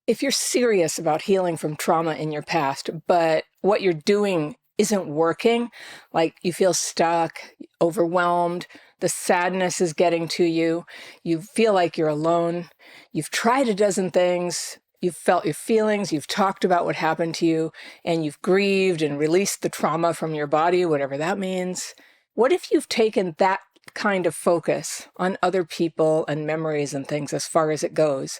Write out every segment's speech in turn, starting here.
If you're serious about healing from trauma in your past, but what you're doing isn't working, like you feel stuck, overwhelmed, the sadness is getting to you, you feel like you're alone, you've tried a dozen things, you've felt your feelings, you've talked about what happened to you, and you've grieved and released the trauma from your body, whatever that means. What if you've taken that kind of focus on other people and memories and things as far as it goes,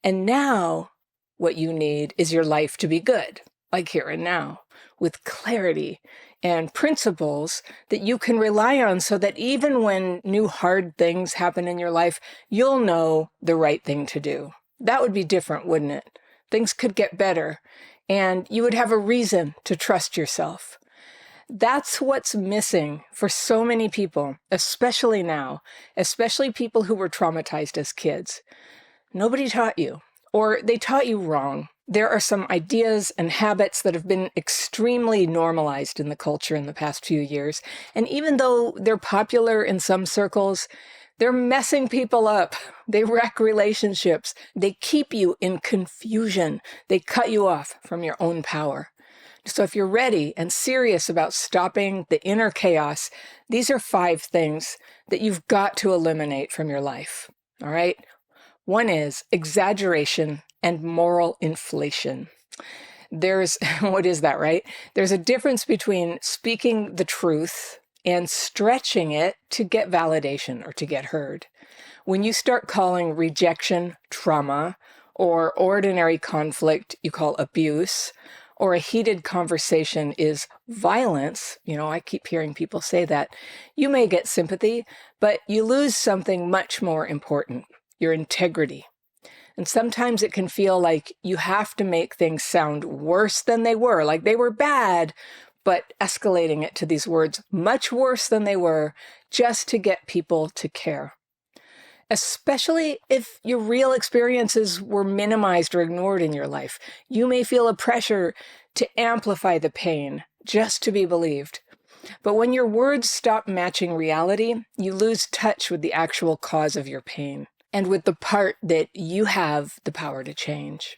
and now what you need is your life to be good, like here and now, with clarity and principles that you can rely on so that even when new hard things happen in your life, you'll know the right thing to do. That would be different, wouldn't it? Things could get better, and you would have a reason to trust yourself. That's what's missing for so many people, especially now, especially people who were traumatized as kids. Nobody taught you, or they taught you wrong. There are some ideas and habits that have been extremely normalized in the culture in the past few years. And even though they're popular in some circles, they're messing people up. They wreck relationships. They keep you in confusion. They cut you off from your own power. So if you're ready and serious about stopping the inner chaos, these are 5 things that you've got to eliminate from your life. All right? One is exaggeration and moral inflation. What is that, right? There's a difference between speaking the truth and stretching it to get validation or to get heard. When you start calling rejection trauma, or ordinary conflict you call abuse, or a heated conversation is violence, I keep hearing people say that, you may get sympathy, but you lose something much more important, your integrity. And sometimes it can feel like you have to make things sound worse than they were, like they were bad, but escalating it to these words much worse than they were just to get people to care. Especially if your real experiences were minimized or ignored in your life. You may feel a pressure to amplify the pain just to be believed. But when your words stop matching reality, you lose touch with the actual cause of your pain and with the part that you have the power to change.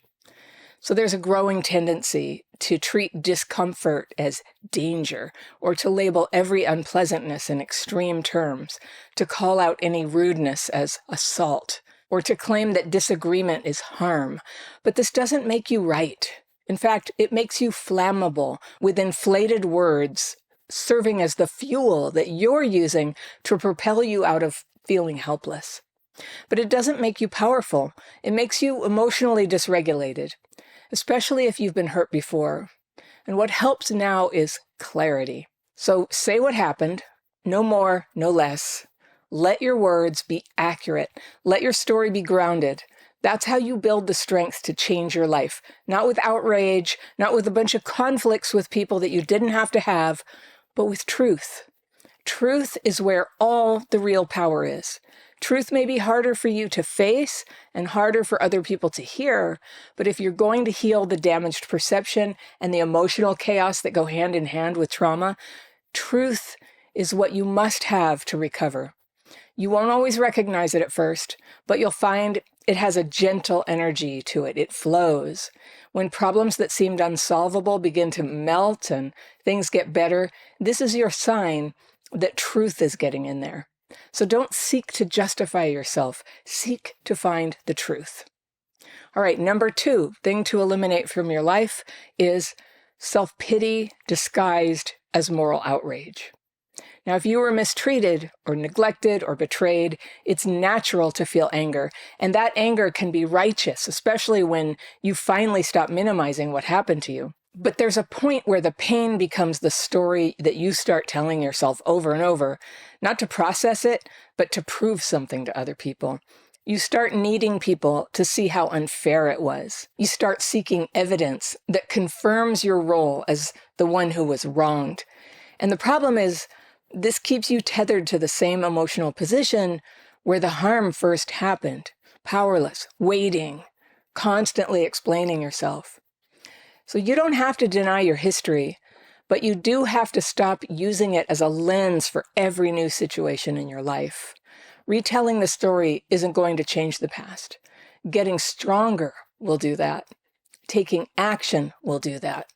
So there's a growing tendency to treat discomfort as danger, or to label every unpleasantness in extreme terms, to call out any rudeness as assault, or to claim that disagreement is harm. But this doesn't make you right. In fact, it makes you flammable with inflated words serving as the fuel that you're using to propel you out of feeling helpless. But it doesn't make you powerful. It makes you emotionally dysregulated, especially if you've been hurt before. And what helps now is clarity. So say what happened, no more, no less. Let your words be accurate. Let your story be grounded. That's how you build the strength to change your life. Not with outrage, not with a bunch of conflicts with people that you didn't have to have, but with truth. Truth is where all the real power is. Truth may be harder for you to face and harder for other people to hear, but if you're going to heal the damaged perception and the emotional chaos that go hand in hand with trauma, truth is what you must have to recover. You won't always recognize it at first, but you'll find it has a gentle energy to it. It flows. When problems that seemed unsolvable begin to melt and things get better, this is your sign that truth is getting in there. So don't seek to justify yourself. Seek to find the truth. All right, number 2 thing to eliminate from your life is self-pity disguised as moral outrage. Now, if you were mistreated or neglected or betrayed, it's natural to feel anger. And that anger can be righteous, especially when you finally stop minimizing what happened to you. But there's a point where the pain becomes the story that you start telling yourself over and over, not to process it, but to prove something to other people. You start needing people to see how unfair it was. You start seeking evidence that confirms your role as the one who was wronged. And the problem is, this keeps you tethered to the same emotional position where the harm first happened, powerless, waiting, constantly explaining yourself. So you don't have to deny your history, but you do have to stop using it as a lens for every new situation in your life. Retelling the story isn't going to change the past. Getting stronger will do that. Taking action will do that.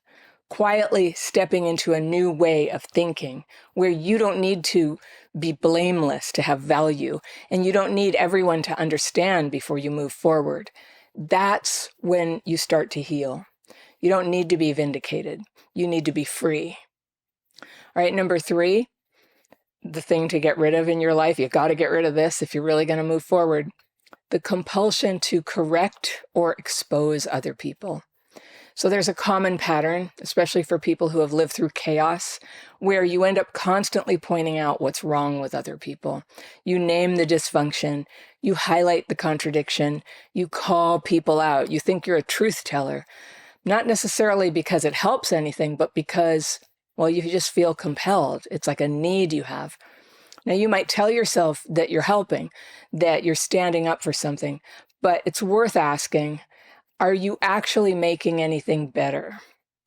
Quietly stepping into a new way of thinking where you don't need to be blameless to have value, and you don't need everyone to understand before you move forward. That's when you start to heal. You don't need to be vindicated. You need to be free. All right, number 3, the thing to get rid of in your life, you got to get rid of this if you're really going to move forward. The compulsion to correct or expose other people. So there's a common pattern, especially for people who have lived through chaos, where you end up constantly pointing out what's wrong with other people. You name the dysfunction, you highlight the contradiction, you call people out, you think you're a truth teller, not necessarily because it helps anything, but because, well, you just feel compelled. It's like a need you have. Now, you might tell yourself that you're helping, that you're standing up for something, but it's worth asking, are you actually making anything better?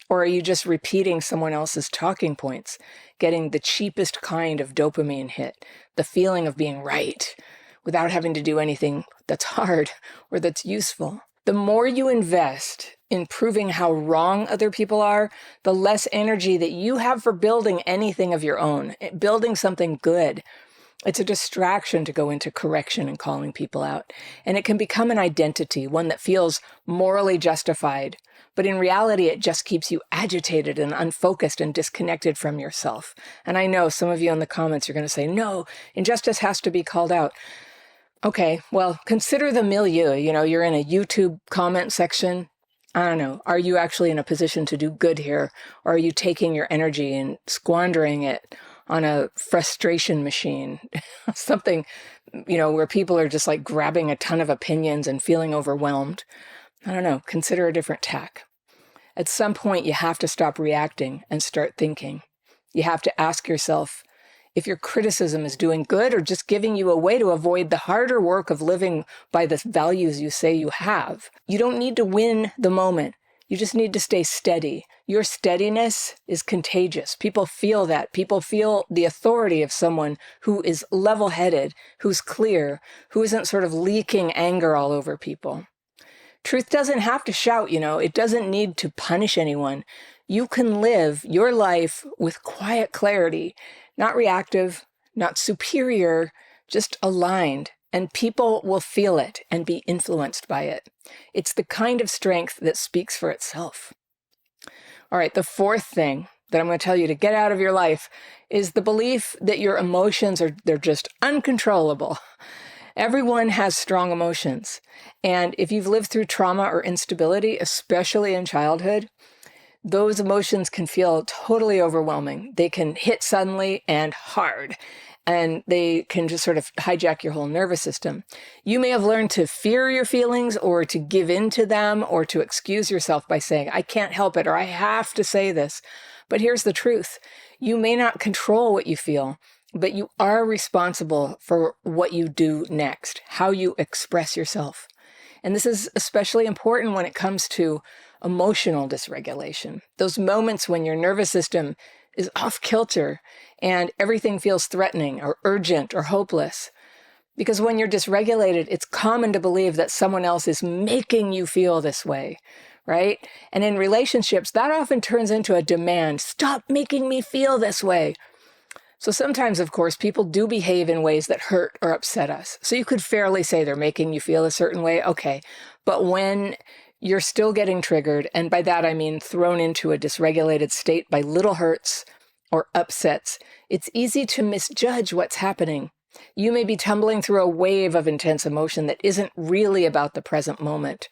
Or are you just repeating someone else's talking points, getting the cheapest kind of dopamine hit, the feeling of being right, without having to do anything that's hard or that's useful? The more you invest in proving how wrong other people are, the less energy that you have for building anything of your own, building something good. It's a distraction to go into correction and calling people out. And it can become an identity, one that feels morally justified. But in reality, it just keeps you agitated and unfocused and disconnected from yourself. And I know some of you in the comments are going to say, no, injustice has to be called out. Okay, well, consider the milieu. You know, you're in a YouTube comment section. I don't know. Are you actually in a position to do good here? Or are you taking your energy and squandering it on a frustration machine? Something, you know, where people are just like grabbing a ton of opinions and feeling overwhelmed. I don't know. Consider a different tack. At some point, you have to stop reacting and start thinking. You have to ask yourself if your criticism is doing good or just giving you a way to avoid the harder work of living by the values you say you have. You don't need to win the moment. You just need to stay steady. Your steadiness is contagious. People feel that. People feel the authority of someone who is level-headed, who's clear, who isn't sort of leaking anger all over people. Truth doesn't have to shout, you know. It doesn't need to punish anyone. You can live your life with quiet clarity, not reactive, not superior, just aligned. And people will feel it and be influenced by it. It's the kind of strength that speaks for itself. All right, the 4th thing that I'm going to tell you to get out of your life is the belief that your emotions they're just uncontrollable. Everyone has strong emotions. And if you've lived through trauma or instability, especially in childhood, those emotions can feel totally overwhelming. They can hit suddenly and hard, and they can just sort of hijack your whole nervous system. You may have learned to fear your feelings or to give in to them or to excuse yourself by saying, I can't help it, or I have to say this. But here's the truth. You may not control what you feel, but you are responsible for what you do next, how you express yourself. And this is especially important when it comes to emotional dysregulation. Those moments when your nervous system is off kilter and everything feels threatening or urgent or hopeless. Because when you're dysregulated, it's common to believe that someone else is making you feel this way, right? And in relationships, that often turns into a demand. Stop making me feel this way. So sometimes, of course, people do behave in ways that hurt or upset us. So you could fairly say they're making you feel a certain way. Okay. But when you're still getting triggered, and by that I mean thrown into a dysregulated state by little hurts or upsets, it's easy to misjudge what's happening. You may be tumbling through a wave of intense emotion that isn't really about the present moment,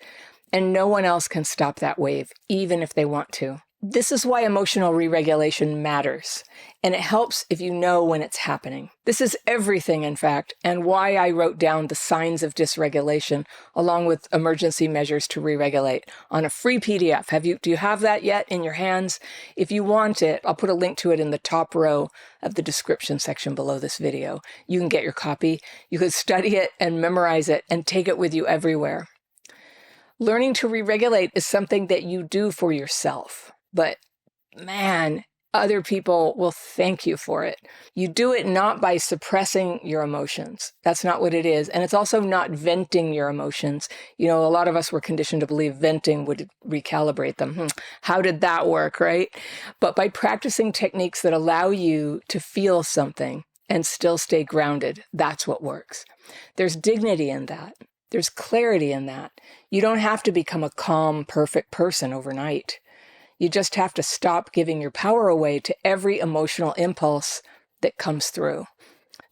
and no one else can stop that wave, even if they want to. This is why emotional re-regulation matters, and it helps if you know when it's happening. This is everything, in fact, and why I wrote down the signs of dysregulation along with emergency measures to re-regulate on a free PDF. Do you have that yet in your hands? If you want it, I'll put a link to it in the top row of the description section below this video. You can get your copy. You can study it and memorize it and take it with you everywhere. Learning to re-regulate is something that you do for yourself. But man, other people will thank you for it. You do it not by suppressing your emotions. That's not what it is. And it's also not venting your emotions. A lot of us were conditioned to believe venting would recalibrate them. How did that work, right? But by practicing techniques that allow you to feel something and still stay grounded, that's what works. There's dignity in that. There's clarity in that. You don't have to become a calm, perfect person overnight. You just have to stop giving your power away to every emotional impulse that comes through.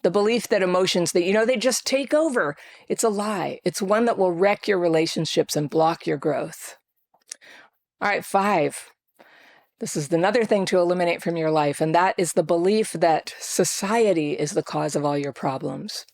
The belief that emotions, that, they just take over, it's a lie. It's one that will wreck your relationships and block your growth. All right, 5. This is another thing to eliminate from your life, and that is the belief that society is the cause of all your problems.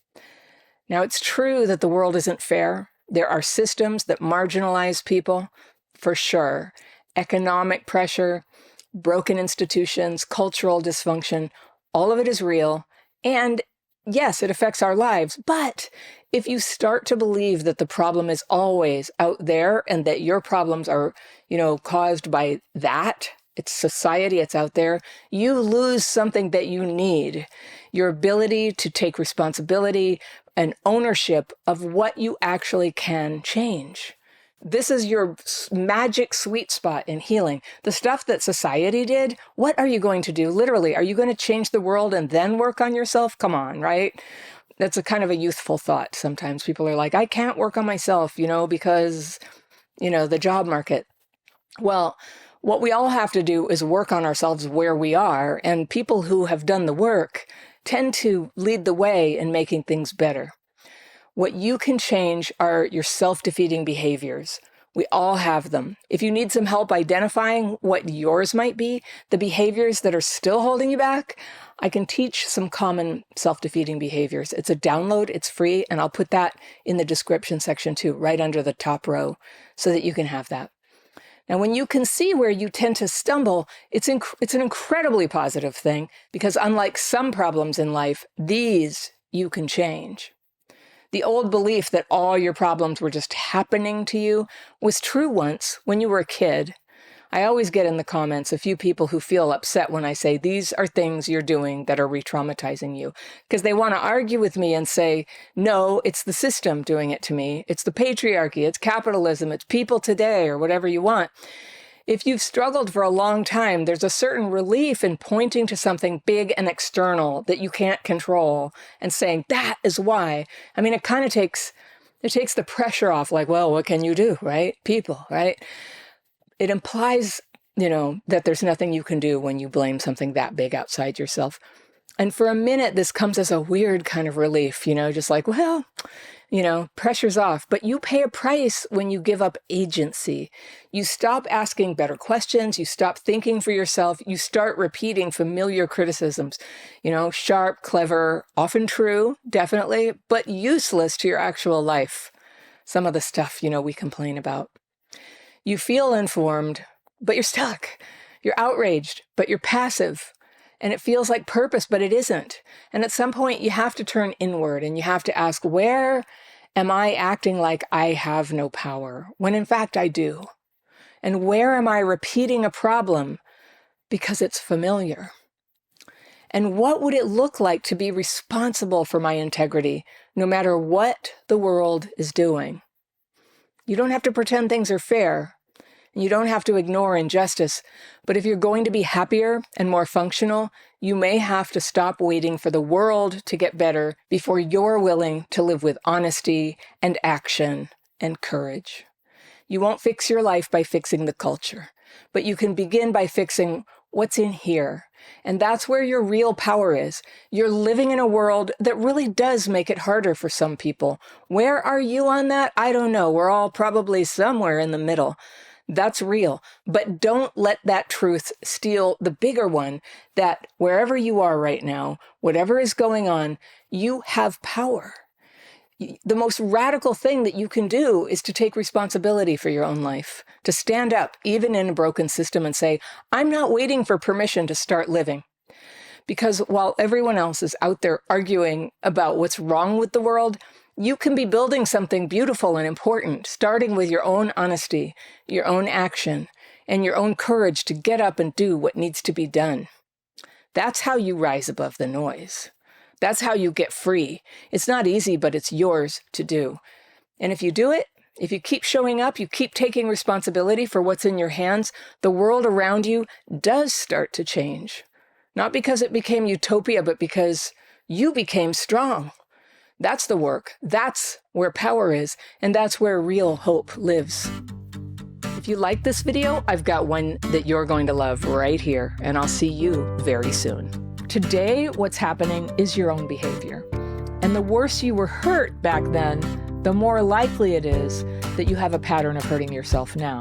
Now, it's true that the world isn't fair. There are systems that marginalize people, for sure. Economic pressure, broken institutions, cultural dysfunction, all of it is real. And yes, it affects our lives. But if you start to believe that the problem is always out there and that your problems are, caused by that, it's society, it's out there, you lose something that you need, your ability to take responsibility and ownership of what you actually can change. This is your magic sweet spot in healing. The stuff that society did, what are you going to do? Literally, are you going to change the world and then work on yourself? Come on, right? That's a kind of a youthful thought. Sometimes people are like, I can't work on myself, because, the job market. Well, what we all have to do is work on ourselves where we are. And people who have done the work tend to lead the way in making things better. What you can change are your self-defeating behaviors. We all have them. If you need some help identifying what yours might be, the behaviors that are still holding you back, I can teach some common self-defeating behaviors. It's a download, it's free, and I'll put that in the description section too, right under the top row, so that you can have that. Now, when you can see where you tend to stumble, it's an incredibly positive thing, because unlike some problems in life, these you can change. The old belief that all your problems were just happening to you was true once when you were a kid. I always get in the comments a few people who feel upset when I say these are things you're doing that are re-traumatizing you, because they want to argue with me and say, no, it's the system doing it to me. It's the patriarchy, it's capitalism, it's people today, or whatever you want. If you've struggled for a long time, there's a certain relief in pointing to something big and external that you can't control and saying, that is why. I mean, it kind of takes the pressure off, like, well, what can you do, right? People, right? It implies, that there's nothing you can do when you blame something that big outside yourself. And for a minute, this comes as a weird kind of relief, just like, well, pressure's off. But you pay a price when you give up agency. You stop asking better questions. You stop thinking for yourself. You start repeating familiar criticisms, sharp, clever, often true, definitely, but useless to your actual life. Some of the stuff, we complain about. You feel informed, but you're stuck. You're outraged, but you're passive. And it feels like purpose, but it isn't. And at some point, you have to turn inward and you have to ask, where am I acting like I have no power, when in fact I do? And where am I repeating a problem because it's familiar? And what would it look like to be responsible for my integrity, no matter what the world is doing? You don't have to pretend things are fair. And you don't have to ignore injustice. But if you're going to be happier and more functional, you may have to stop waiting for the world to get better before you're willing to live with honesty and action and courage. You won't fix your life by fixing the culture, but you can begin by fixing what's in here. And that's where your real power is. You're living in a world that really does make it harder for some people. Where are you on that? I don't know. We're all probably somewhere in the middle. That's real. But don't let that truth steal the bigger one, that wherever you are right now, whatever is going on, you have power. The most radical thing that you can do is to take responsibility for your own life, to stand up, even in a broken system, and say, I'm not waiting for permission to start living. Because while everyone else is out there arguing about what's wrong with the world, you can be building something beautiful and important, starting with your own honesty, your own action, and your own courage to get up and do what needs to be done. That's how you rise above the noise. That's how you get free. It's not easy, but it's yours to do. And if you do it, if you keep showing up, you keep taking responsibility for what's in your hands, the world around you does start to change. Not because it became utopia, but because you became strong. That's the work. That's where power is. And that's where real hope lives. If you like this video, I've got one that you're going to love right here, and I'll see you very soon. Today, what's happening is your own behavior. And the worse you were hurt back then, the more likely it is that you have a pattern of hurting yourself now.